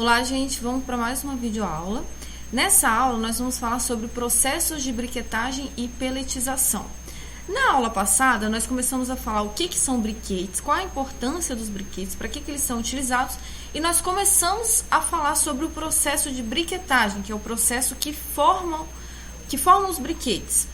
Olá, gente, vamos para mais uma videoaula. Nessa aula, nós vamos falar sobre processos de briquetagem e pelletização. Na aula passada, nós começamos a falar o que são briquetes, qual a importância dos briquetes, para que eles são utilizados, e nós começamos a falar sobre o processo de briquetagem, que é o processo que forma os briquetes.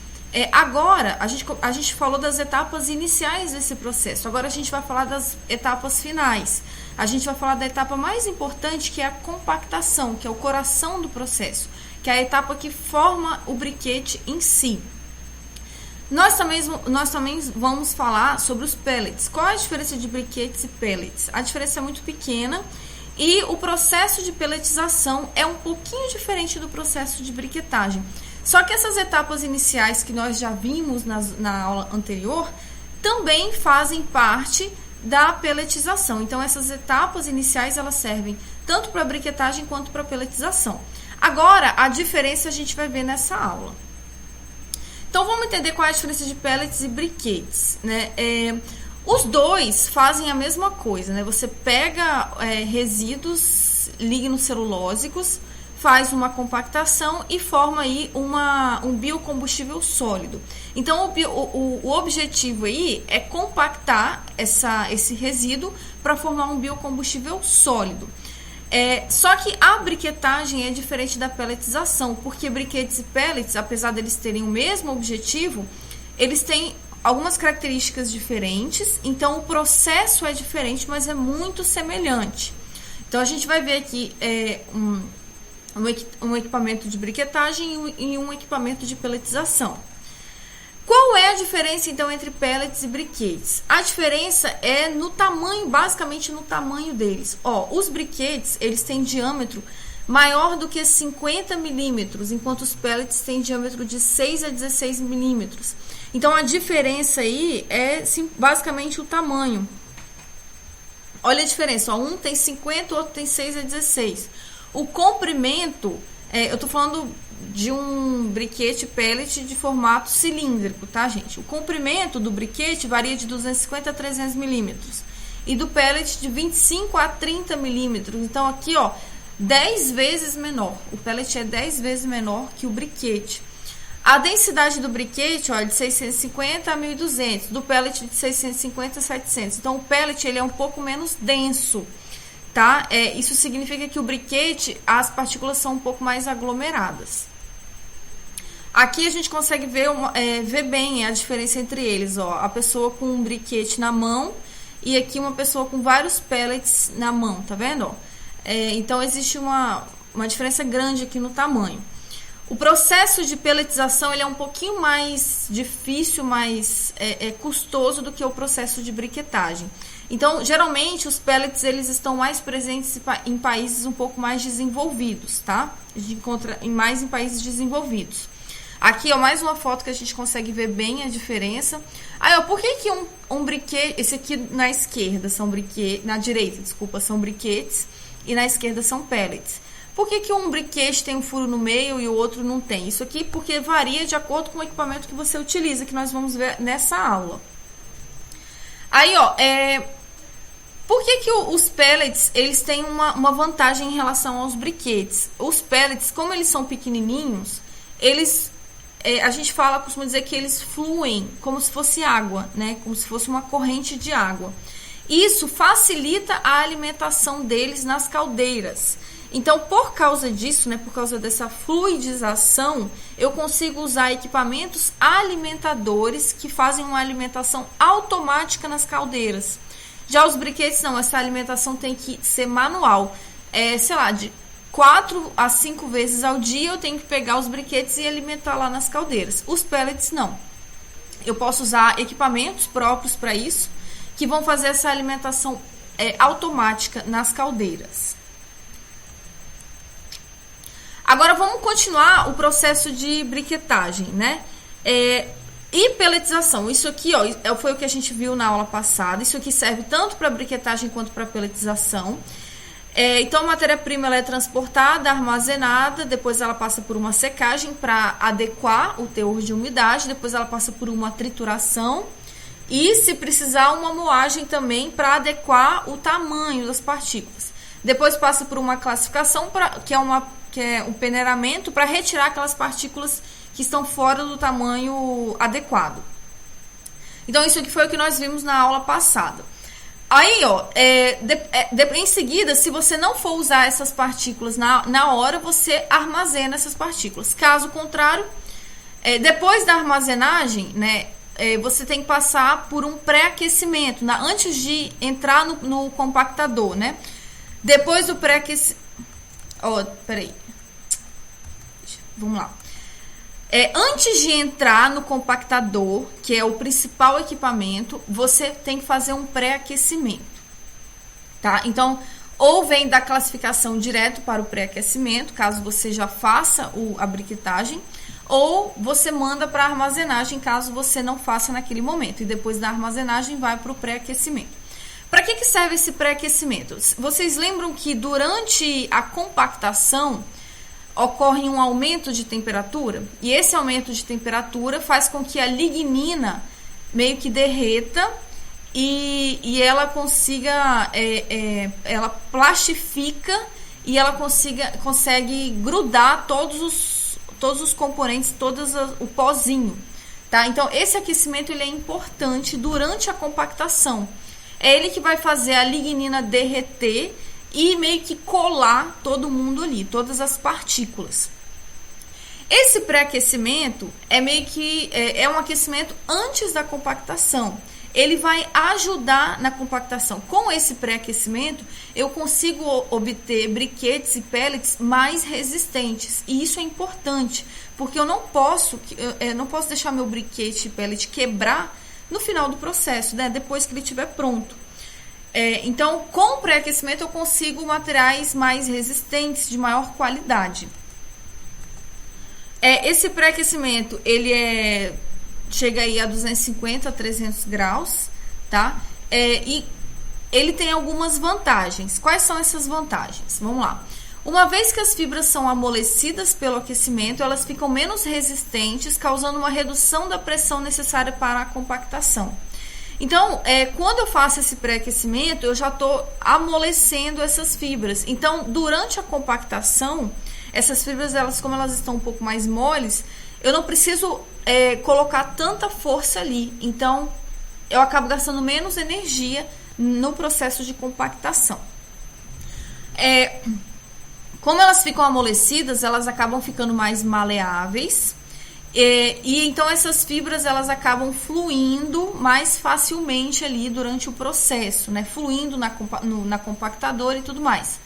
Agora, a gente falou das etapas iniciais desse processo, agora a gente vai falar das etapas finais. A gente vai falar da etapa mais importante, que é a compactação, que é o coração do processo, que é a etapa que forma o briquete em si. Nós também vamos falar sobre os pellets. Qual é a diferença de briquetes e pellets? A diferença é muito pequena e o processo de pelletização é um pouquinho diferente do processo de briquetagem. Só que essas etapas iniciais que nós já vimos na aula anterior também fazem parte da pelletização. Então, essas etapas iniciais elas servem tanto para briquetagem quanto para pelletização. Agora, a diferença a gente vai ver nessa aula. Então, vamos entender qual é a diferença de pellets e briquetes, né? Os dois fazem a mesma coisa, né? Você pega resíduos lignocelulósicos, faz uma compactação e forma aí um biocombustível sólido. Então, o objetivo aí é compactar esse resíduo para formar um biocombustível sólido. Só que a briquetagem é diferente da pelletização, porque briquetes e pellets, apesar deles terem o mesmo objetivo, eles têm algumas características diferentes, então o processo é diferente, mas é muito semelhante. Então, a gente vai ver aqui um equipamento de briquetagem e um equipamento de pelletização. Qual é a diferença, então, entre pellets e briquetes? A diferença é no tamanho, basicamente no tamanho deles. Os briquetes, eles têm diâmetro maior do que 50 milímetros, enquanto os pellets têm diâmetro de 6 a 16 milímetros. Então, a diferença aí é basicamente o tamanho. Olha a diferença, um tem 50, o outro tem 6 a 16. O comprimento, eu estou falando de um briquete pellet de formato cilíndrico, tá, gente? O comprimento do briquete varia de 250 a 300 milímetros e do pellet de 25 a 30 milímetros. Então, aqui, 10 vezes menor. O pellet é 10 vezes menor que o briquete. A densidade do briquete, é de 650 a 1200, do pellet de 650 a 700. Então, o pellet ele é um pouco menos denso. Tá? Isso significa que o briquete, as partículas são um pouco mais aglomeradas. Aqui a gente consegue ver bem a diferença entre eles. A pessoa com um briquete na mão e aqui uma pessoa com vários pellets na mão, tá vendo? Então, existe uma diferença grande aqui no tamanho. O processo de pelletização ele é um pouquinho mais difícil, mais custoso do que o processo de briquetagem. Então, geralmente, os pellets eles estão mais presentes em países um pouco mais desenvolvidos, tá? A gente encontra mais em países desenvolvidos. Aqui, mais uma foto que a gente consegue ver bem a diferença. Por que um briquete... Esse aqui na esquerda são briquetes... Na direita, desculpa, são briquetes e na esquerda são pellets. Por que um briquete tem um furo no meio e o outro não tem? Isso aqui porque varia de acordo com o equipamento que você utiliza, que nós vamos ver nessa aula. Por que os pellets eles têm uma vantagem em relação aos briquetes? Os pellets, como eles são pequenininhos, a gente costuma dizer que eles fluem como se fosse água, né? Como se fosse uma corrente de água. Isso facilita a alimentação deles nas caldeiras. Então, por causa disso, né, por causa dessa fluidização, eu consigo usar equipamentos alimentadores que fazem uma alimentação automática nas caldeiras. Já os briquetes não, essa alimentação tem que ser manual. De 4 a 5 vezes ao dia eu tenho que pegar os briquetes e alimentar lá nas caldeiras. Os pellets não. Eu posso usar equipamentos próprios para isso, que vão fazer essa alimentação automática nas caldeiras. Agora vamos continuar o processo de briquetagem, né? E pelletização. Isso aqui, foi o que a gente viu na aula passada. Isso aqui serve tanto para briquetagem quanto para pelletização. Então, a matéria-prima é transportada, armazenada, depois ela passa por uma secagem para adequar o teor de umidade, depois ela passa por uma trituração e, se precisar, uma moagem também para adequar o tamanho das partículas. depois passa por uma classificação, que é um peneiramento para retirar aquelas partículas que estão fora do tamanho adequado. Então, isso aqui foi o que nós vimos na aula passada. Aí, ó, em seguida, se você não for usar essas partículas na hora, você armazena essas partículas. Caso contrário, depois da armazenagem, né, você tem que passar por um pré-aquecimento, antes de entrar no compactador, né? Depois do pré-aquecimento... peraí. Vamos lá. Antes de entrar no compactador, que é o principal equipamento, você tem que fazer um pré-aquecimento, tá? Então, ou vem da classificação direto para o pré-aquecimento, caso você já faça a briquetagem, ou você manda para a armazenagem, caso você não faça naquele momento, e depois da armazenagem vai para o pré-aquecimento. Para que serve esse pré-aquecimento? Vocês lembram que durante a compactação ocorre um aumento de temperatura, e esse aumento de temperatura faz com que a lignina meio que derreta e ela consiga, ela plastifica e ela consegue grudar todos os componentes, o pozinho, tá? Então, esse aquecimento ele é importante durante a compactação. É ele que vai fazer a lignina derreter e meio que colar todo mundo ali, todas as partículas. Esse pré-aquecimento é meio que um aquecimento antes da compactação. Ele vai ajudar na compactação. Com esse pré-aquecimento, eu consigo obter briquetes e pellets mais resistentes. E isso é importante, porque eu não posso deixar meu briquete e pellet quebrar no final do processo, né? Depois que ele estiver pronto. Então, com o pré-aquecimento, eu consigo materiais mais resistentes, de maior qualidade. Esse pré-aquecimento, ele chega aí a 250 a 300 graus, tá? E ele tem algumas vantagens. Quais são essas vantagens? Vamos lá. Uma vez que as fibras são amolecidas pelo aquecimento, elas ficam menos resistentes, causando uma redução da pressão necessária para a compactação. Então, quando eu faço esse pré-aquecimento, eu já estou amolecendo essas fibras. Então, durante a compactação, essas fibras, como elas estão um pouco mais moles, eu não preciso colocar tanta força ali. Então, eu acabo gastando menos energia no processo de compactação. Como elas ficam amolecidas, elas acabam ficando mais maleáveis. E então essas fibras elas acabam fluindo mais facilmente ali durante o processo, né? Fluindo na compactadora e tudo mais.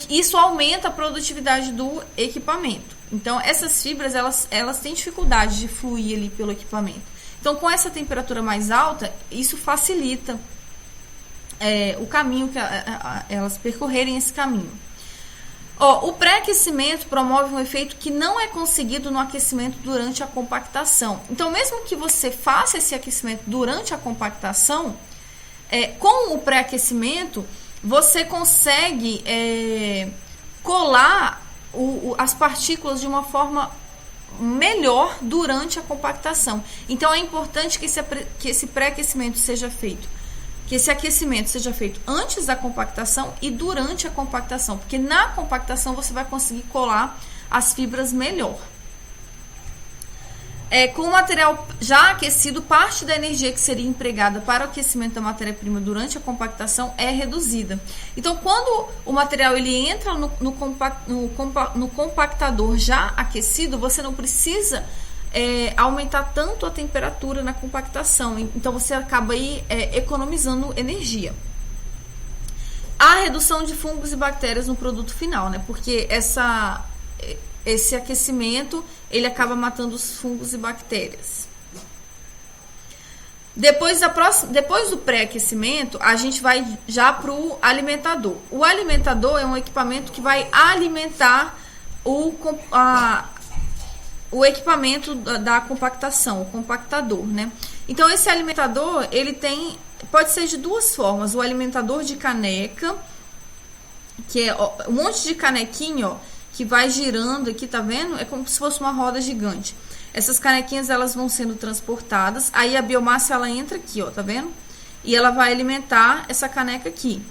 Isso aumenta a produtividade do equipamento. Então essas fibras elas têm dificuldade de fluir ali pelo equipamento. Então com essa temperatura mais alta, isso facilita o caminho que elas percorrerem esse caminho. O pré-aquecimento promove um efeito que não é conseguido no aquecimento durante a compactação. Então, mesmo que você faça esse aquecimento durante a compactação, com o pré-aquecimento, você consegue colar as partículas de uma forma melhor durante a compactação. Então, é importante que esse pré-aquecimento seja feito. Que esse aquecimento seja feito antes da compactação e durante a compactação, porque na compactação você vai conseguir colar as fibras melhor. Com o material já aquecido, parte da energia que seria empregada para o aquecimento da matéria-prima durante a compactação é reduzida. Então, quando o material ele entra no compactador já aquecido, você não precisa aumentar tanto a temperatura na compactação. Então você acaba aí economizando energia. A redução de fungos e bactérias no produto final, né? Porque esse aquecimento ele acaba matando os fungos e bactérias. Depois do pré-aquecimento, a gente vai já para o alimentador. O alimentador é um equipamento que vai alimentar o equipamento da compactação, o compactador, né? Então, esse alimentador, pode ser de duas formas. O alimentador de caneca, que é um monte de canequinha, ó, que vai girando aqui, tá vendo? É como se fosse uma roda gigante. Essas canequinhas, elas vão sendo transportadas, aí a biomassa, ela entra aqui, ó, tá vendo? E ela vai alimentar essa caneca aqui.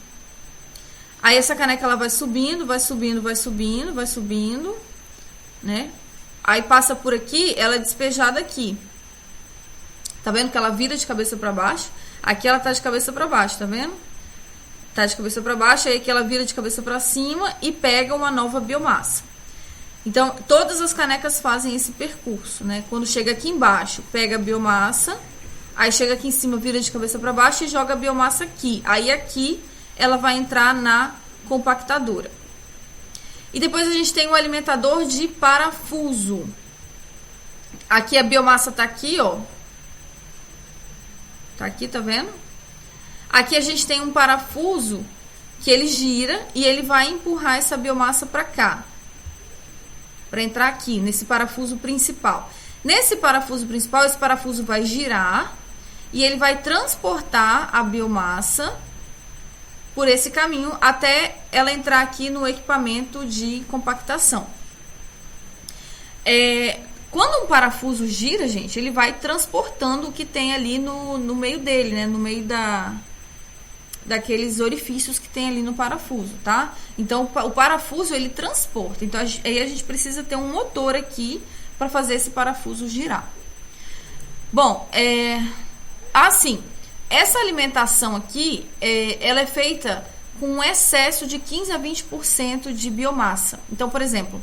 Aí essa caneca ela vai subindo, vai subindo, vai subindo, vai subindo, né? Aí passa por aqui, ela é despejada aqui. Tá vendo que ela vira de cabeça para baixo? Aqui ela tá de cabeça para baixo, tá vendo? Tá de cabeça para baixo, aí aqui ela vira de cabeça para cima e pega uma nova biomassa. Então, todas as canecas fazem esse percurso, né? Quando chega aqui embaixo, pega a biomassa, aí chega aqui em cima, vira de cabeça para baixo e joga a biomassa aqui. Aí aqui ela vai entrar na compactadora. E depois a gente tem o alimentador de parafuso. Aqui a biomassa tá aqui, ó. Tá aqui, tá vendo? Aqui a gente tem um parafuso que ele gira e ele vai empurrar essa biomassa para cá. Para entrar aqui, nesse parafuso principal. Nesse parafuso principal, esse parafuso vai girar e ele vai transportar a biomassa por esse caminho até ela entrar aqui no equipamento de compactação. Quando um parafuso gira, gente, ele vai transportando o que tem ali no meio dele, né? No meio daqueles orifícios que tem ali no parafuso, tá? Então, o parafuso, ele transporta. Então, aí a gente precisa ter um motor aqui para fazer esse parafuso girar. Bom, assim, essa alimentação aqui, ela é feita com um excesso de 15 a 20% de biomassa. Então, por exemplo,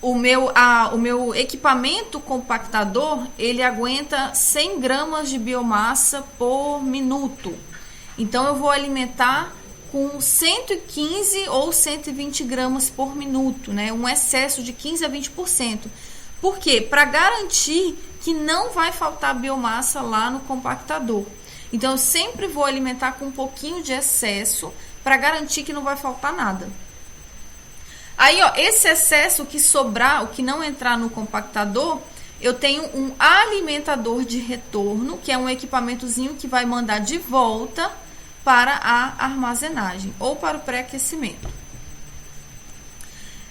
o meu equipamento compactador, ele aguenta 100 gramas de biomassa por minuto. Então, eu vou alimentar com 115 ou 120 gramas por minuto, né? Um excesso de 15 a 20%. Por quê? Para garantir que não vai faltar biomassa lá no compactador. Então, eu sempre vou alimentar com um pouquinho de excesso para garantir que não vai faltar nada. Aí, ó, esse excesso que sobrar, o que não entrar no compactador, eu tenho um alimentador de retorno, que é um equipamentozinho que vai mandar de volta para a armazenagem ou para o pré-aquecimento.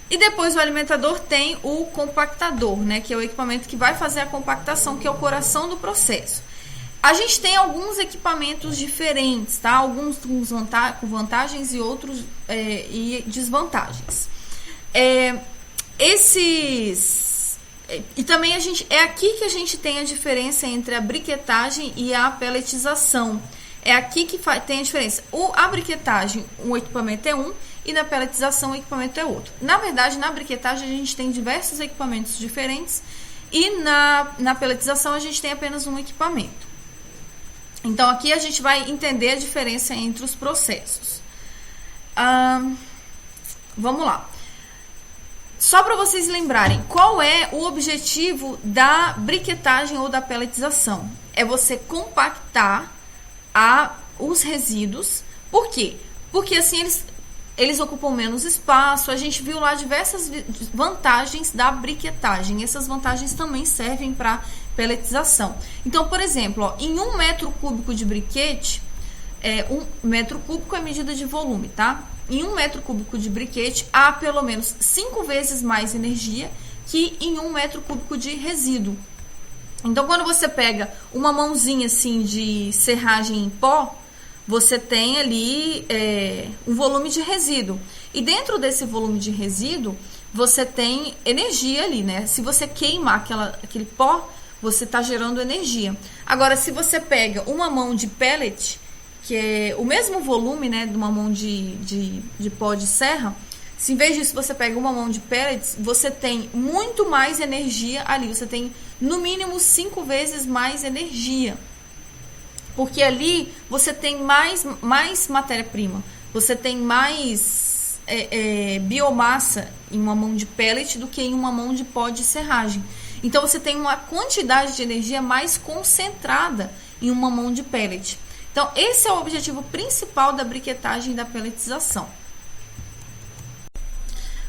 E depois o alimentador tem o compactador, né, que é o equipamento que vai fazer a compactação, que é o coração do processo. A gente tem alguns equipamentos diferentes, tá? Alguns com vantagens e outros e desvantagens. E também é aqui que a gente tem a diferença entre a briquetagem e a pelletização. É aqui que tem a diferença. A briquetagem, o equipamento é um, e na pelletização o equipamento é outro. Na verdade, na briquetagem a gente tem diversos equipamentos diferentes e na pelletização a gente tem apenas um equipamento. Então, aqui a gente vai entender a diferença entre os processos. Vamos lá. Só para vocês lembrarem, qual é o objetivo da briquetagem ou da pelletização? É você compactar os resíduos. Por quê? Porque assim eles ocupam menos espaço. A gente viu lá diversas vantagens da briquetagem. Essas vantagens também servem para pelletização. Então, por exemplo, ó, em 1 metro cúbico de briquete, 1 metro cúbico é medida de volume, tá? Em 1 metro cúbico de briquete, há pelo menos 5 vezes mais energia que em 1 metro cúbico de resíduo. Então, quando você pega uma mãozinha assim de serragem em pó, você tem ali um volume de resíduo. E dentro desse volume de resíduo, você tem energia ali, né? Se você queimar aquele pó, você está gerando energia. Agora, se você pega uma mão de pellet, que é o mesmo volume, né, de uma mão de pó de serra, se em vez disso você pega uma mão de pellets, você tem muito mais energia ali. Você tem, no mínimo, 5 vezes mais energia. Porque ali você tem mais matéria-prima. Você tem mais biomassa em uma mão de pellet do que em uma mão de pó de serragem. Então, você tem uma quantidade de energia mais concentrada em uma mão de pellet. Então, esse é o objetivo principal da briquetagem e da pelletização.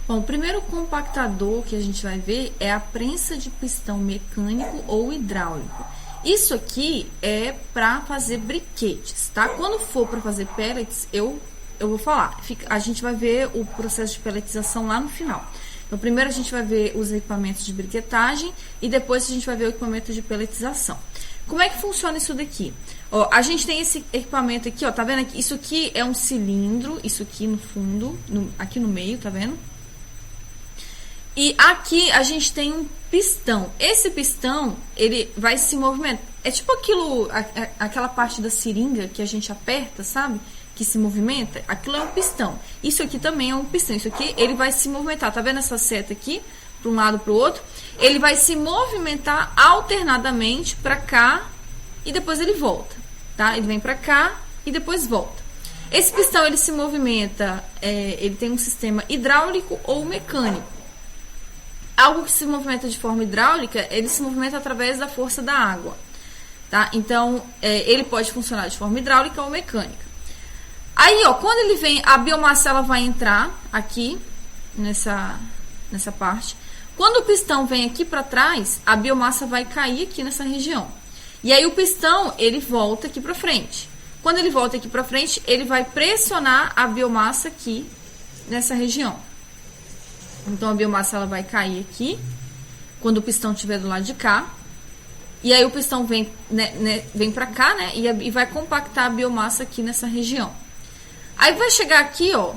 Bom, o primeiro compactador que a gente vai ver é a prensa de pistão mecânico ou hidráulico. Isso aqui é para fazer briquetes, tá? Quando for para fazer pellets, eu vou falar. A gente vai ver o processo de pelletização lá no final. Então, primeiro a gente vai ver os equipamentos de briquetagem e depois a gente vai ver o equipamento de pelletização. Como é que funciona isso daqui? Ó, a gente tem esse equipamento aqui, ó, tá vendo aqui? Isso aqui é um cilindro, isso aqui no fundo, aqui no meio, tá vendo? E aqui a gente tem um pistão. Esse pistão, ele vai se movimentar. É tipo aquela parte da seringa que a gente aperta, sabe? Que se movimenta. Aquilo é um pistão. Isso aqui também é um pistão. Isso aqui, ele vai se movimentar. Tá vendo essa seta aqui? Para um lado, para o outro. Ele vai se movimentar alternadamente para cá e depois ele volta, tá? Ele vem para cá e depois volta. Esse pistão, ele se movimenta, ele tem um sistema hidráulico ou mecânico. Algo que se movimenta de forma hidráulica, ele se movimenta através da força da água, tá? Então, ele pode funcionar de forma hidráulica ou mecânica. Aí, ó, quando ele vem, a biomassa ela vai entrar aqui nessa parte. Quando o pistão vem aqui para trás, a biomassa vai cair aqui nessa região. E aí o pistão, ele volta aqui para frente. Quando ele volta aqui para frente, ele vai pressionar a biomassa aqui nessa região. Então a biomassa ela vai cair aqui, quando o pistão estiver do lado de cá. E aí o pistão vem, vem para cá, né? E vai compactar a biomassa aqui nessa região. Aí vai chegar aqui, ó.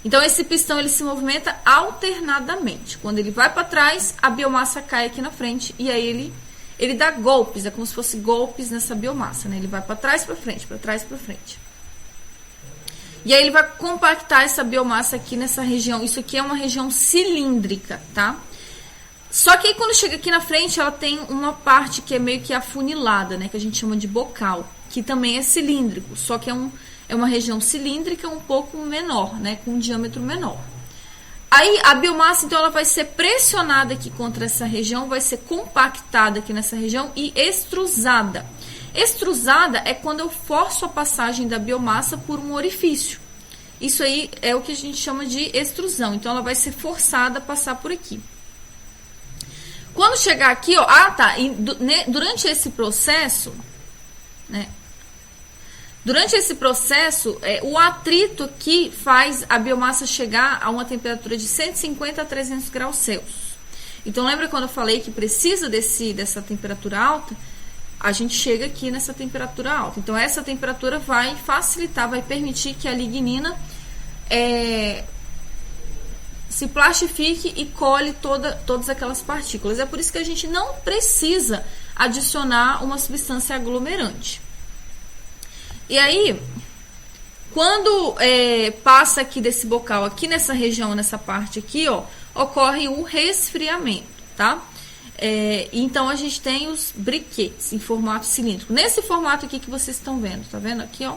Então, esse pistão, ele se movimenta alternadamente. Quando ele vai para trás, a biomassa cai aqui na frente. E aí, ele dá golpes. É como se fosse golpes nessa biomassa, né? Ele vai para trás, para frente, para trás, para frente. E aí, ele vai compactar essa biomassa aqui nessa região. Isso aqui é uma região cilíndrica, tá? Só que aí, quando chega aqui na frente, ela tem uma parte que é meio que afunilada, né? Que a gente chama de bocal. Que também é cilíndrico. Só que é uma região cilíndrica um pouco menor, né, com um diâmetro menor. Aí a biomassa, então, ela vai ser pressionada aqui contra essa região, vai ser compactada aqui nessa região e extrusada. Extrusada é quando eu forço a passagem da biomassa por um orifício. Isso aí é o que a gente chama de extrusão. Então, ela vai ser forçada a passar por aqui. Quando chegar aqui, ó, durante esse processo, né, durante esse processo, o atrito aqui faz a biomassa chegar a uma temperatura de 150 a 300 graus Celsius. Então, lembra quando eu falei que precisa dessa temperatura alta? A gente chega aqui nessa temperatura alta. Então, essa temperatura vai facilitar, vai permitir que a lignina se plastifique e colhe todas aquelas partículas. É por isso que a gente não precisa adicionar uma substância aglomerante. E aí, quando passa aqui desse bocal, aqui nessa região, nessa parte aqui, ó, ocorre o resfriamento, tá? Então, a gente tem os briquetes em formato cilíndrico. Nesse formato aqui que vocês estão vendo, tá vendo aqui, ó?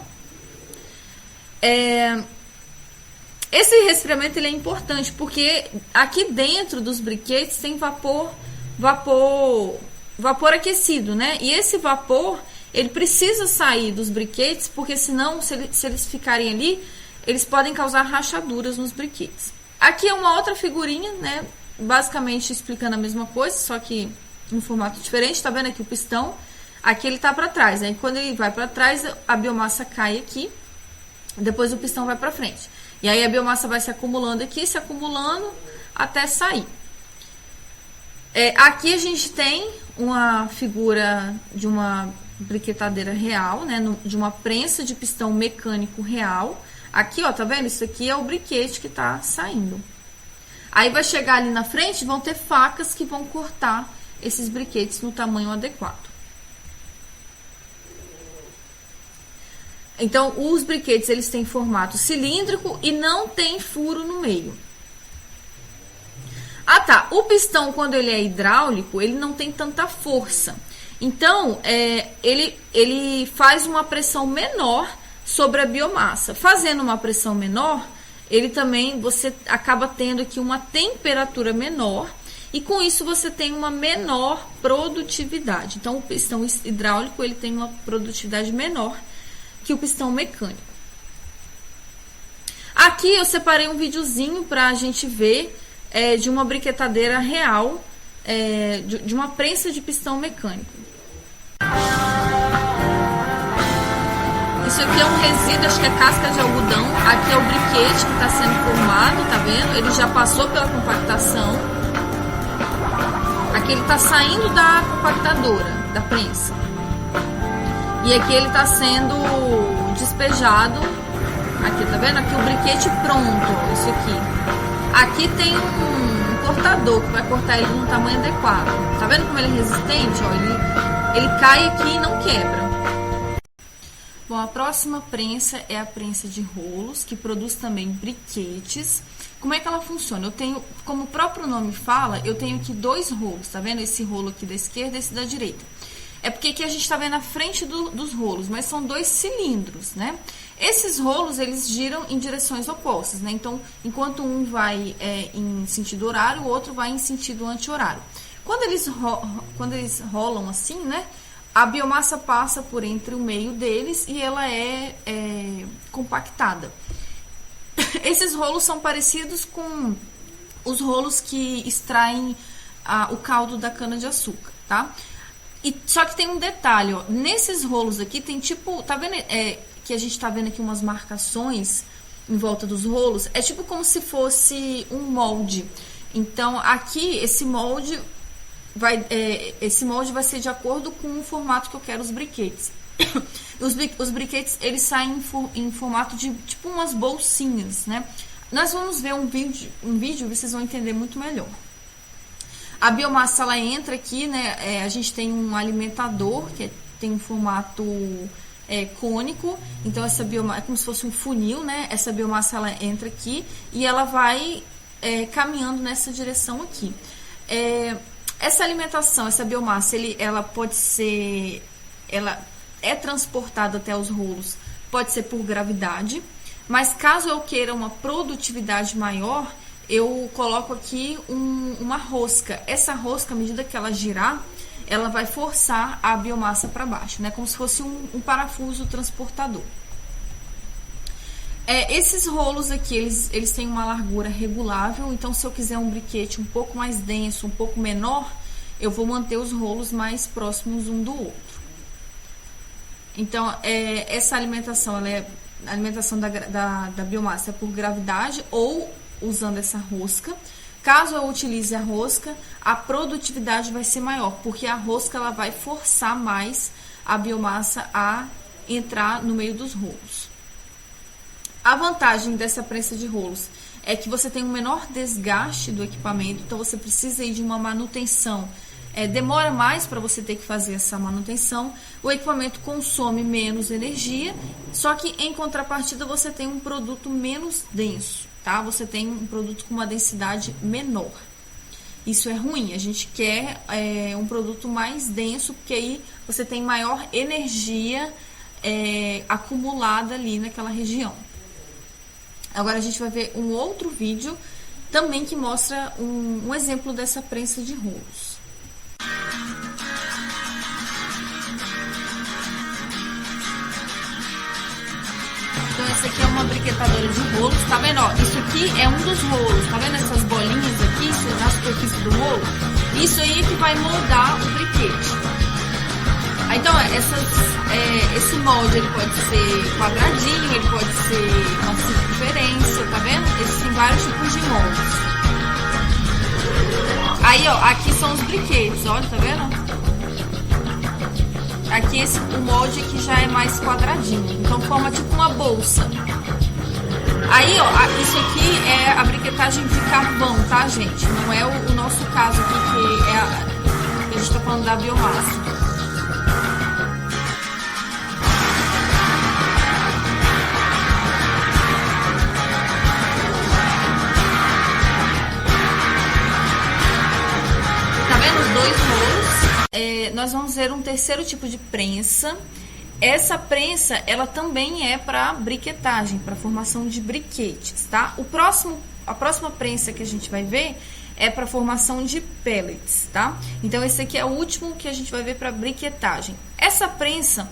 Esse resfriamento, ele é importante, porque aqui dentro dos briquetes tem vapor aquecido, né? E esse vapor, ele precisa sair dos briquetes, porque senão, se eles ficarem ali, eles podem causar rachaduras nos briquetes. Aqui é uma outra figurinha, né? Basicamente explicando a mesma coisa, só que em um formato diferente. Tá vendo aqui o pistão? Aqui ele tá para trás, né? Quando ele vai para trás, a biomassa cai aqui, depois o pistão vai para frente. E aí a biomassa vai se acumulando aqui, se acumulando até sair. Aqui a gente tem uma figura de uma briquetadeira real, né, de uma prensa de pistão mecânico real. Aqui, ó, tá vendo? Isso aqui é o briquete que tá saindo. Aí vai chegar ali na frente, vão ter facas que vão cortar esses briquetes no tamanho adequado. Então, os briquetes, eles têm formato cilíndrico e não tem furo no meio. Ah, tá. O pistão, quando ele é hidráulico, ele não tem tanta força. Então, ele faz uma pressão menor sobre a biomassa. Fazendo uma pressão menor, você acaba tendo aqui uma temperatura menor e com isso você tem uma menor produtividade. Então, o pistão hidráulico, ele tem uma produtividade menor que o pistão mecânico. Aqui eu separei um videozinho para a gente ver de uma briquetadeira real, de uma prensa de pistão mecânico. Isso aqui é um resíduo, acho que é casca de algodão. Aqui é o briquete que está sendo formado, tá vendo? Ele já passou pela compactação. Aqui ele está saindo da compactadora. da prensa. E aqui ele está sendo despejado. Aqui, tá vendo? Aqui o briquete pronto, ó, isso aqui. Aqui tem um cortador que vai cortar ele no tamanho adequado. Tá vendo como ele é resistente? Ó, ele cai aqui e não quebra. Bom, a próxima prensa é a prensa de rolos, que produz também briquetes. Como é que ela funciona? Eu tenho, como o próprio nome fala, eu tenho aqui dois rolos, tá vendo? Esse rolo aqui da esquerda e esse da direita. É porque aqui a gente tá vendo a frente dos rolos, mas são dois cilindros, né? Esses rolos, eles giram em direções opostas, né? Então, enquanto um vai em sentido horário, o outro vai em sentido anti-horário. Quando eles rolam assim, né? A biomassa passa por entre o meio deles e ela é compactada. Esses rolos são parecidos com os rolos que extraem o caldo da cana-de-açúcar, tá? Só que tem um detalhe, ó. Nesses rolos aqui tem tipo, tá vendo que a gente tá vendo aqui umas marcações em volta dos rolos? É tipo como se fosse um molde. Então, aqui, esse molde vai ser de acordo com o formato que eu quero os briquetes. Os briquetes, eles saem em formato de tipo umas bolsinhas, né? Nós vamos ver um vídeo, vocês vão entender muito melhor. A biomassa, ela entra aqui, né? A gente tem um alimentador que tem um formato cônico. Então, essa biomassa é como se fosse um funil, né? Essa biomassa, ela entra aqui e ela vai caminhando nessa direção aqui. Essa alimentação, essa biomassa, ela pode ser... Ela é transportada até os rolos, pode ser por gravidade. Mas caso eu queira uma produtividade maior, eu coloco aqui uma rosca. Essa rosca, à medida que ela girar, ela vai forçar a biomassa para baixo, né? Como se fosse um parafuso transportador. Esses rolos aqui, eles têm uma largura regulável. Então, se eu quiser um briquete um pouco mais denso, um pouco menor, eu vou manter os rolos mais próximos um do outro. Então, essa alimentação, a alimentação da biomassa é por gravidade ou usando essa rosca. Caso eu utilize a rosca, a produtividade vai ser maior, porque a rosca ela vai forçar mais a biomassa a entrar no meio dos rolos. A vantagem dessa prensa de rolos é que você tem um menor desgaste do equipamento, então você precisa ir de uma manutenção. Demora mais para você ter que fazer essa manutenção, o equipamento consome menos energia, só que em contrapartida você tem um produto menos denso, tá? Você tem um produto com uma densidade menor. Isso é ruim, a gente quer um produto mais denso, porque aí você tem maior energia acumulada ali naquela região. Agora a gente vai ver um outro vídeo também que mostra um exemplo dessa prensa de rolos. Então essa aqui é uma briquetadora de rolos, tá vendo? Ó, isso aqui é um dos rolos, tá vendo essas bolinhas aqui na superfície do rolo? Isso aí que vai moldar o briquete. Então esse molde ele pode ser quadradinho, ele pode ser uma circunferência, tá vendo? Existem vários tipos de moldes. Aí, ó, aqui são os briquetes, olha, tá vendo? Aqui o molde aqui já é mais quadradinho, então forma tipo uma bolsa. Aí, ó, isso aqui é a briquetagem de carvão, tá, gente? Não é o nosso caso aqui, que a gente tá falando da biomassa. Nós vamos ver um terceiro tipo de prensa. Essa prensa, ela também é para briquetagem, para formação de briquetes, tá? A próxima prensa que a gente vai ver é para formação de pellets, tá? Então, esse aqui é o último que a gente vai ver para briquetagem. Essa prensa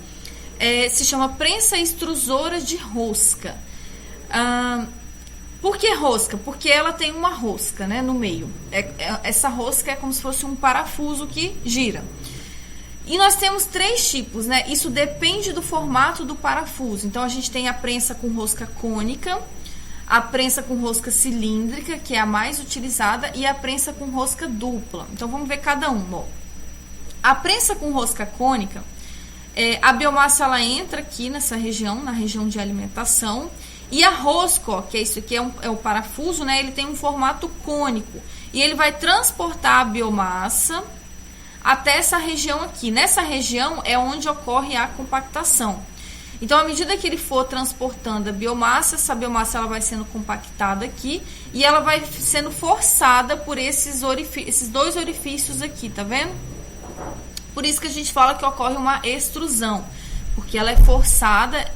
se chama prensa extrusora de rosca. Por que rosca? Porque ela tem uma rosca, né, no meio. Essa rosca é como se fosse um parafuso que gira. E nós temos 3 tipos, né? Isso depende do formato do parafuso. Então, a gente tem a prensa com rosca cônica, a prensa com rosca cilíndrica, que é a mais utilizada, e a prensa com rosca dupla. Então, vamos ver cada uma. Ó. A prensa com rosca cônica, a biomassa ela entra aqui nessa região, na região de alimentação, e a rosca, ó, que é isso aqui, é o parafuso, né? Ele tem um formato cônico e ele vai transportar a biomassa até essa região aqui. Nessa região é onde ocorre a compactação. Então, à medida que ele for transportando a biomassa, essa biomassa ela vai sendo compactada aqui e ela vai sendo forçada por esses dois orifícios aqui, tá vendo? Por isso que a gente fala que ocorre uma extrusão, porque ela é forçada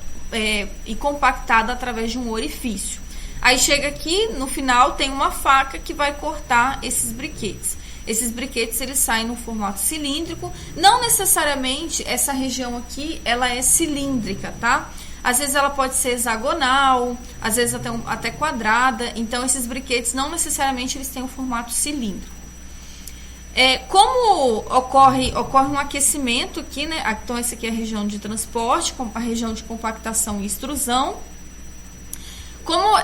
e compactada através de um orifício. Aí chega aqui, no final tem uma faca que vai cortar esses briquetes. Esses briquetes eles saem no formato cilíndrico. Não necessariamente essa região aqui ela é cilíndrica, tá? Às vezes ela pode ser hexagonal, às vezes até quadrada. Então esses briquetes não necessariamente eles têm um formato cilíndrico. Como ocorre um aquecimento aqui, né? Então essa aqui é a região de transporte, a região de compactação e extrusão. Como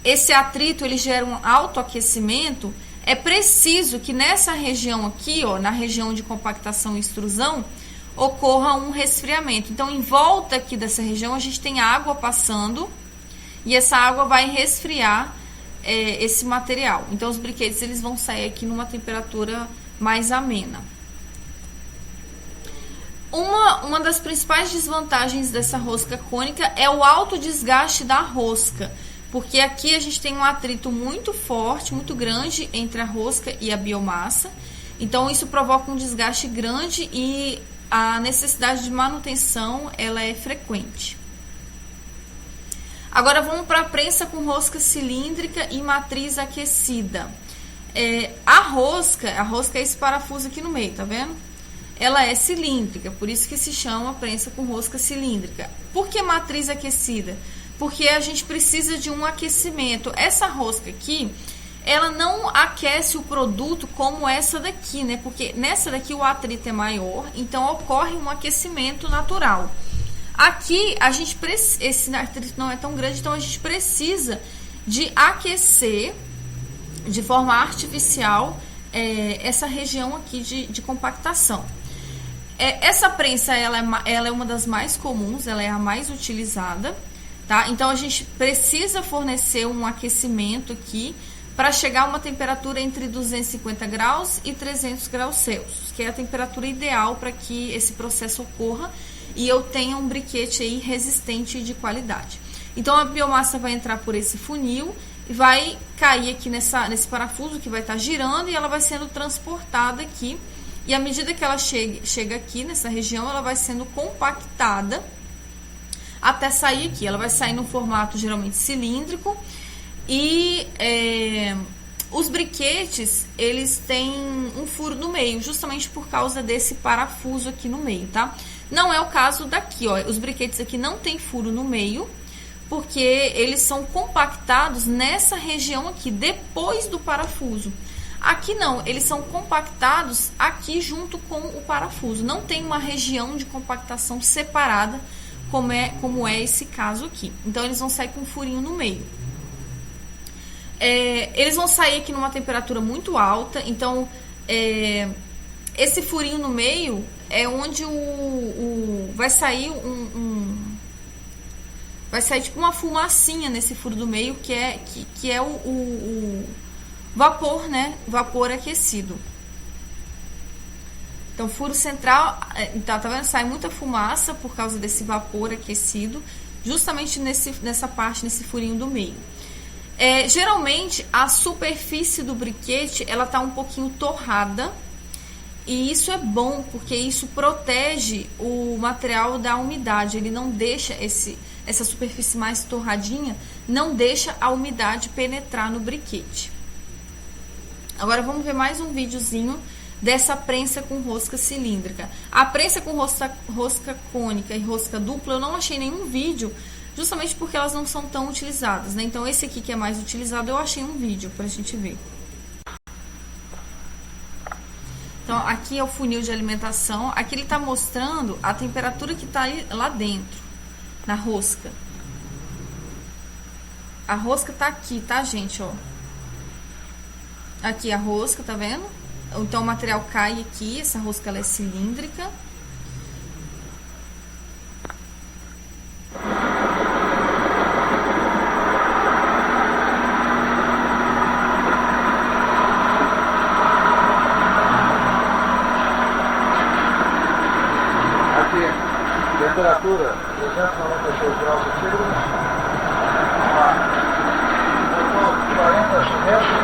esse atrito ele gera um autoaquecimento, é preciso que nessa região aqui, ó, na região de compactação e extrusão, ocorra um resfriamento. Então, em volta aqui dessa região, a gente tem água passando e essa água vai resfriar esse material. Então, os briquetes eles vão sair aqui numa temperatura mais amena. Uma das principais desvantagens dessa rosca cônica é o alto desgaste da rosca. Porque aqui a gente tem um atrito muito forte, muito grande entre a rosca e a biomassa. Então isso provoca um desgaste grande e a necessidade de manutenção ela é frequente. Agora vamos para a prensa com rosca cilíndrica e matriz aquecida. A rosca é esse parafuso aqui no meio, tá vendo? Ela é cilíndrica, por isso que se chama prensa com rosca cilíndrica. Por que matriz aquecida? Porque a gente precisa de um aquecimento. Essa rosca aqui, ela não aquece o produto como essa daqui, né? Porque nessa daqui o atrito é maior, então ocorre um aquecimento natural. Aqui, esse atrito não é tão grande, então a gente precisa de aquecer de forma artificial essa região aqui de compactação. Essa prensa, ela é uma das mais comuns, ela é a mais utilizada. Tá? Então, a gente precisa fornecer um aquecimento aqui para chegar a uma temperatura entre 250 graus e 300 graus Celsius, que é a temperatura ideal para que esse processo ocorra e eu tenha um briquete aí resistente e de qualidade. Então, a biomassa vai entrar por esse funil e vai cair aqui nesse parafuso que vai estar girando e ela vai sendo transportada aqui. E à medida que ela chega aqui nessa região, ela vai sendo compactada até sair aqui. Ela vai sair no formato geralmente cilíndrico e os briquetes eles têm um furo no meio, justamente por causa desse parafuso aqui no meio, tá? Não é o caso daqui, ó. Os briquetes aqui não tem furo no meio, porque eles são compactados nessa região aqui, depois do parafuso. Aqui não, eles são compactados aqui junto com o parafuso. Não tem uma região de compactação separada, como é esse caso aqui. Então, eles vão sair com um furinho no meio. Eles vão sair aqui numa temperatura muito alta. Então, esse furinho no meio é onde vai sair vai sair tipo uma fumacinha nesse furo do meio, que é o vapor, né? Vapor aquecido. Então, furo central, tá vendo? Sai muita fumaça por causa desse vapor aquecido, justamente nessa parte, nesse furinho do meio. Geralmente, a superfície do briquete, ela tá um pouquinho torrada, e isso é bom, porque isso protege o material da umidade. Ele não deixa essa superfície mais torradinha, não deixa a umidade penetrar no briquete. Agora, vamos ver mais um videozinho dessa prensa com rosca cilíndrica. A prensa com rosca cônica e rosca dupla, eu não achei nenhum vídeo, justamente porque elas não são tão utilizadas, né? Então, esse aqui que é mais utilizado, eu achei um vídeo pra gente ver. Então, aqui é o funil de alimentação. Aqui ele tá mostrando a temperatura que tá lá dentro, na rosca. A rosca tá aqui, tá, gente, ó? Aqui a rosca, tá vendo? então o material cai aqui, essa rosca ela é cilíndrica. Temperatura 396 graus centígrados, motor 40 metros.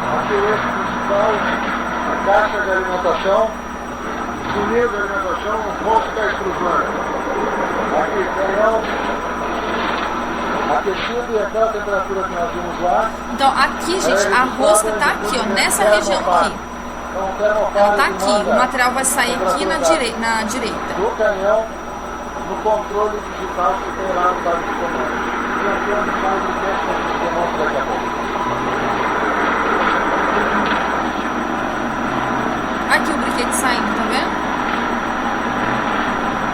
Aqui o eixo principal, a caixa de alimentação, funil de alimentação, rosca extrusora. Aqui canhão aquecido e aquela temperatura que nós vimos lá. Então aqui, gente, a rosca tá aqui, ó, nessa região aqui. Ela tá aqui, o material vai sair aqui na direita. Do canhão, no controle digital que tem lá no lado de comando. E aqui é onde faz o teste que a gente demonstra daqui a pouco. Aqui o briquete saindo, tá vendo?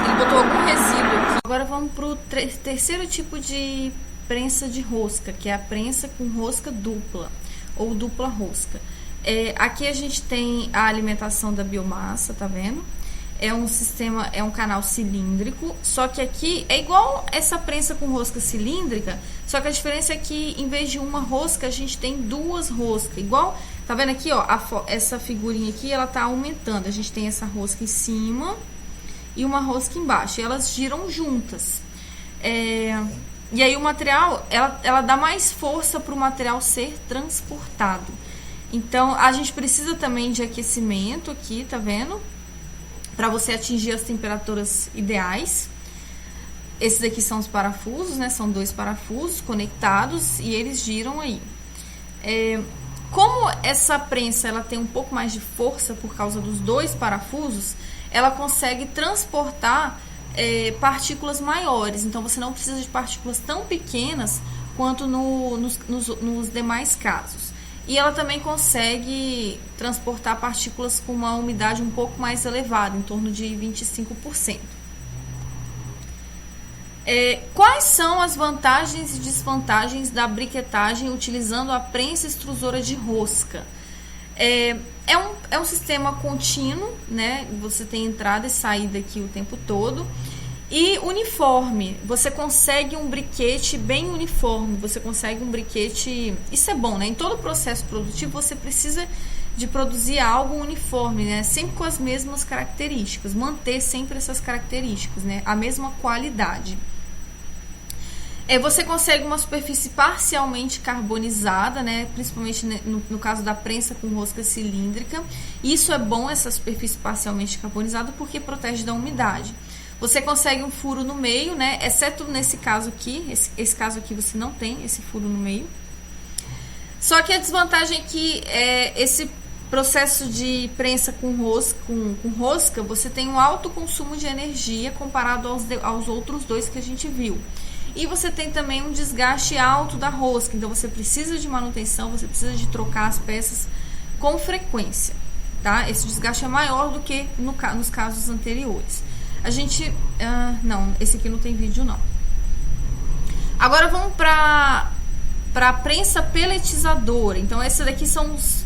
Ele botou algum resíduo aqui. Agora vamos pro terceiro tipo de prensa de rosca, que é a prensa com rosca dupla, ou dupla rosca. Aqui a gente tem a alimentação da biomassa, tá vendo? É um sistema, é um canal cilíndrico, só que aqui é igual essa prensa com rosca cilíndrica, só que a diferença é que em vez de uma rosca, a gente tem duas roscas, igual, tá vendo aqui, ó, essa figurinha aqui, ela tá aumentando, a gente tem essa rosca em cima e uma rosca embaixo, e elas giram juntas. E aí o material, ela dá mais força para o material ser transportado. Então, a gente precisa também de aquecimento aqui, tá vendo? Para você atingir as temperaturas ideais. Esses aqui são os parafusos, né? São dois parafusos conectados e eles giram aí. Como essa prensa ela tem um pouco mais de força por causa dos dois parafusos, ela consegue transportar partículas maiores. Então, você não precisa de partículas tão pequenas quanto nos demais casos. E ela também consegue transportar partículas com uma umidade um pouco mais elevada, em torno de 25%. Quais são as vantagens e desvantagens da briquetagem utilizando a prensa extrusora de rosca? É um sistema contínuo, né? Você tem entrada e saída aqui o tempo todo. E uniforme, você consegue um briquete bem uniforme, você consegue um briquete, isso é bom, né? Em todo processo produtivo você precisa de produzir algo uniforme, né? Sempre com as mesmas características, manter sempre essas características, né? A mesma qualidade. Você consegue uma superfície parcialmente carbonizada, né? Principalmente no caso da prensa com rosca cilíndrica. Isso é bom, essa superfície parcialmente carbonizada, porque protege da umidade. Você consegue um furo no meio, né? Exceto nesse caso aqui. Esse caso aqui você não tem esse furo no meio. Só que a desvantagem é que esse processo de prensa com rosca, você tem um alto consumo de energia comparado aos outros dois que a gente viu. E você tem também um desgaste alto da rosca. Então, você precisa de manutenção, você precisa de trocar as peças com frequência, tá? Esse desgaste é maior do que nos casos anteriores. A gente... não, esse aqui não tem vídeo, não. Agora vamos para a prensa pelletizadora. Então, essa daqui são os...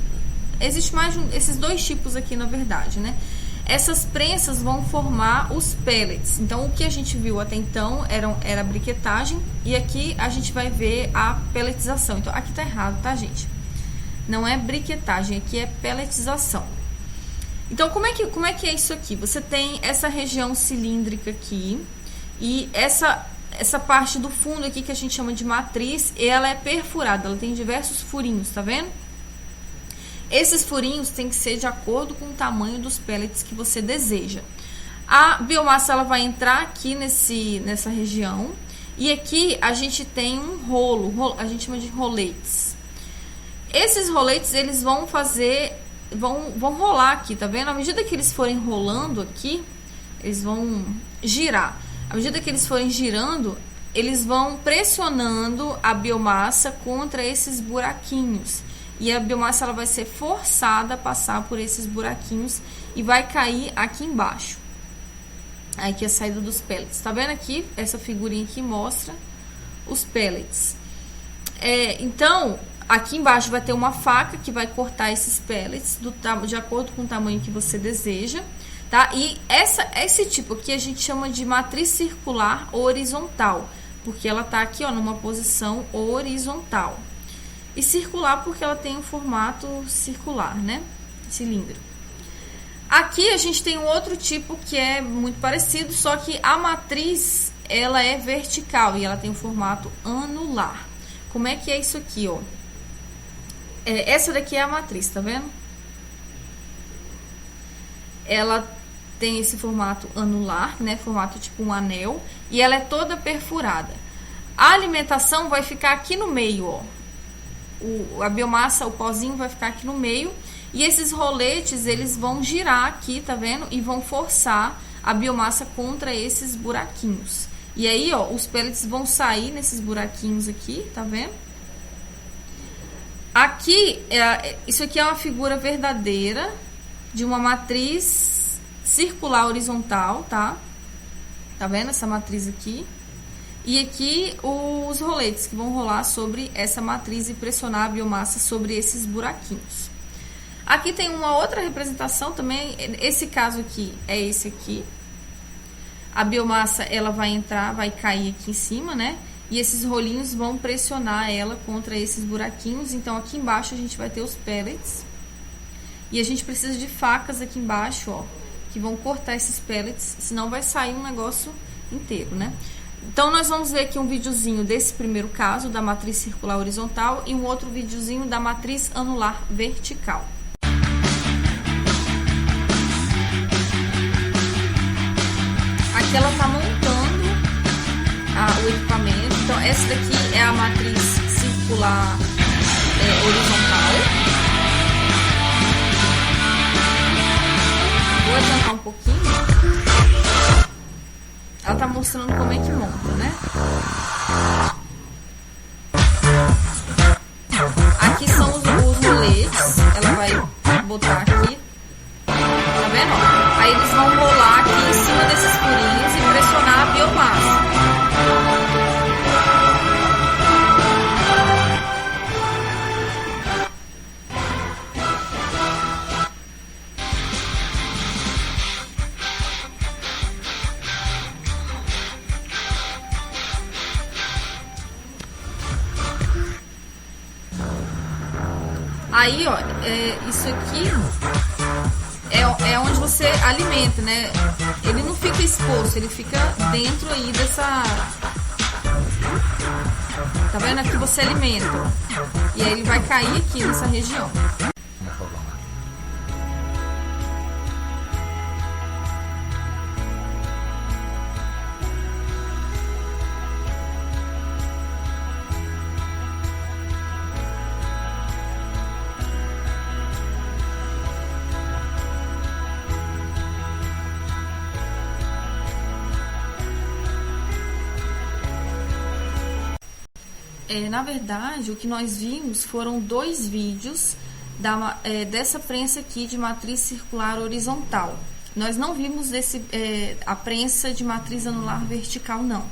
Existe mais esses dois tipos aqui, na verdade, né? Essas prensas vão formar os pellets. Então, o que a gente viu até então era a briquetagem. E aqui a gente vai ver a pelletização. Então, aqui tá errado, tá, gente? Não é briquetagem, aqui é pelletização. Então, como é que é isso aqui? Você tem essa região cilíndrica aqui e essa parte do fundo aqui que a gente chama de matriz, ela é perfurada, ela tem diversos furinhos, tá vendo? Esses furinhos têm que ser de acordo com o tamanho dos pellets que você deseja. A biomassa ela vai entrar aqui nessa região e aqui a gente tem um rolo, a gente chama de roletes. Esses roletes eles vão rolar aqui, tá vendo? À medida que eles forem rolando aqui, eles vão girar. À medida que eles forem girando, eles vão pressionando a biomassa contra esses buraquinhos. E a biomassa ela vai ser forçada a passar por esses buraquinhos e vai cair aqui embaixo. Aqui é a saída dos pellets. Tá vendo aqui? Essa figurinha aqui mostra os pellets. Então, Aqui embaixo vai ter uma faca que vai cortar esses pellets de acordo com o tamanho que você deseja, tá? E esse tipo aqui a gente chama de matriz circular horizontal, porque ela tá aqui, ó, numa posição horizontal. E circular porque ela tem um formato circular, né? Cilindro. Aqui a gente tem um outro tipo que é muito parecido, só que a matriz, ela é vertical e ela tem um formato anular. Como é que é isso aqui, ó? Essa daqui é a matriz, tá vendo? Ela tem esse formato anular, né? Formato tipo um anel. E ela é toda perfurada. A alimentação vai ficar aqui no meio, ó. A biomassa, o pozinho vai ficar aqui no meio. E esses roletes, eles vão girar aqui, tá vendo? E vão forçar a biomassa contra esses buraquinhos. E aí, ó, os pellets vão sair nesses buraquinhos aqui, tá vendo? Aqui, isso aqui é uma figura verdadeira de uma matriz circular horizontal, tá? Tá vendo essa matriz aqui? E aqui os roletes que vão rolar sobre essa matriz e pressionar a biomassa sobre esses buraquinhos. Aqui tem uma outra representação também, esse caso aqui é esse aqui. A biomassa, ela vai entrar, vai cair aqui em cima, né? E esses rolinhos vão pressionar ela contra esses buraquinhos. Então, aqui embaixo a gente vai ter os pellets. E a gente precisa de facas aqui embaixo, ó, que vão cortar esses pellets, senão vai sair um negócio inteiro, né? Então, nós vamos ver aqui um videozinho desse primeiro caso, da matriz circular horizontal, e um outro videozinho da matriz anular vertical. Aqui ela tá montando o equipamento. Então, essa daqui é a matriz circular horizontal. Vou adiantar um pouquinho. Ela tá mostrando como é que monta, né? Aqui são os roletes. Ela vai botar aqui. Tá vendo? Aí eles vão rolar aqui em cima desses furinhos e pressionar a biomassa. Aí, ó, isso aqui é onde você alimenta, né? Ele não fica exposto, ele fica dentro aí dessa... Tá vendo? Aqui você alimenta. E aí ele vai cair aqui nessa região. Na verdade, o que nós vimos foram 2 vídeos dessa prensa aqui de matriz circular horizontal. Nós não vimos a prensa de matriz anular vertical, não.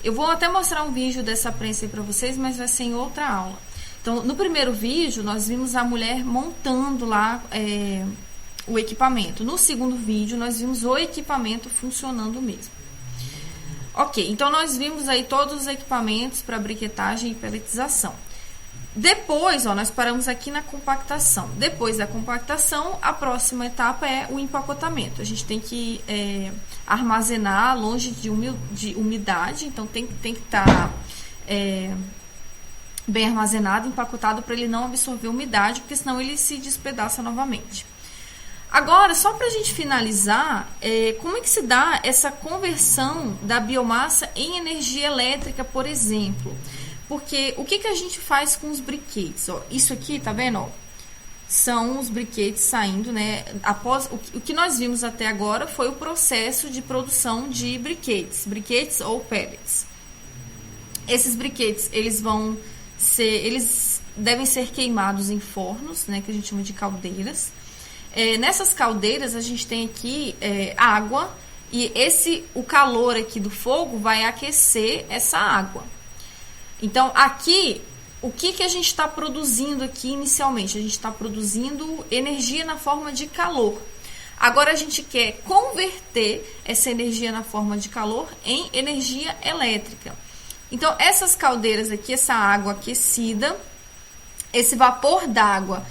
Eu vou até mostrar um vídeo dessa prensa aí para vocês, mas vai ser em outra aula. Então, no primeiro vídeo, nós vimos a mulher montando lá o equipamento. No segundo vídeo, nós vimos o equipamento funcionando mesmo. Ok, então nós vimos aí todos os equipamentos para briquetagem e pelletização. Depois, ó, nós paramos aqui na compactação. Depois da compactação, a próxima etapa é o empacotamento. A gente tem que armazenar longe de umidade, então tem que estar bem armazenado, empacotado, para ele não absorver umidade, porque senão ele se despedaça novamente. Agora, só para a gente finalizar, como é que se dá essa conversão da biomassa em energia elétrica, por exemplo? Porque o que a gente faz com os briquetes? Ó, isso aqui, tá vendo? Ó, são os briquetes saindo, né? Após o que nós vimos até agora foi o processo de produção de briquetes ou pellets. Esses briquetes, eles devem ser queimados em fornos, né? Que a gente chama de caldeiras. Nessas caldeiras a gente tem aqui água e o calor aqui do fogo vai aquecer essa água. Então aqui o que a gente está produzindo aqui inicialmente? A gente está produzindo energia na forma de calor. Agora a gente quer converter essa energia na forma de calor em energia elétrica. Então, essas caldeiras aqui, essa água aquecida, esse vapor d'água,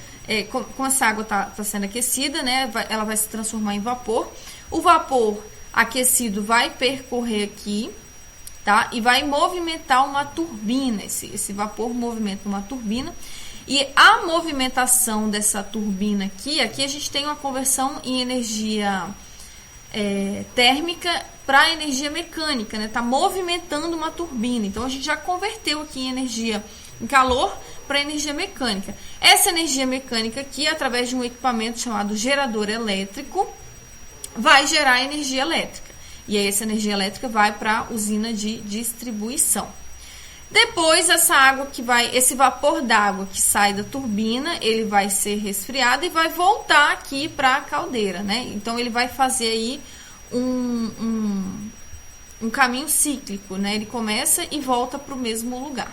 com essa água está sendo aquecida, né? Ela vai se transformar em vapor. O vapor aquecido vai percorrer aqui, tá? E vai movimentar uma turbina. Esse vapor movimenta uma turbina. E a movimentação dessa turbina aqui a gente tem uma conversão em energia térmica para energia mecânica, né? Tá movimentando uma turbina. Então, a gente já converteu aqui em calor para energia mecânica. Essa energia mecânica aqui, através de um equipamento chamado gerador elétrico, vai gerar energia elétrica. E aí essa energia elétrica vai para a usina de distribuição. Depois, esse vapor d'água que sai da turbina, ele vai ser resfriado e vai voltar aqui para a caldeira, né? Então, ele vai fazer aí um caminho cíclico, né? Ele começa e volta para o mesmo lugar.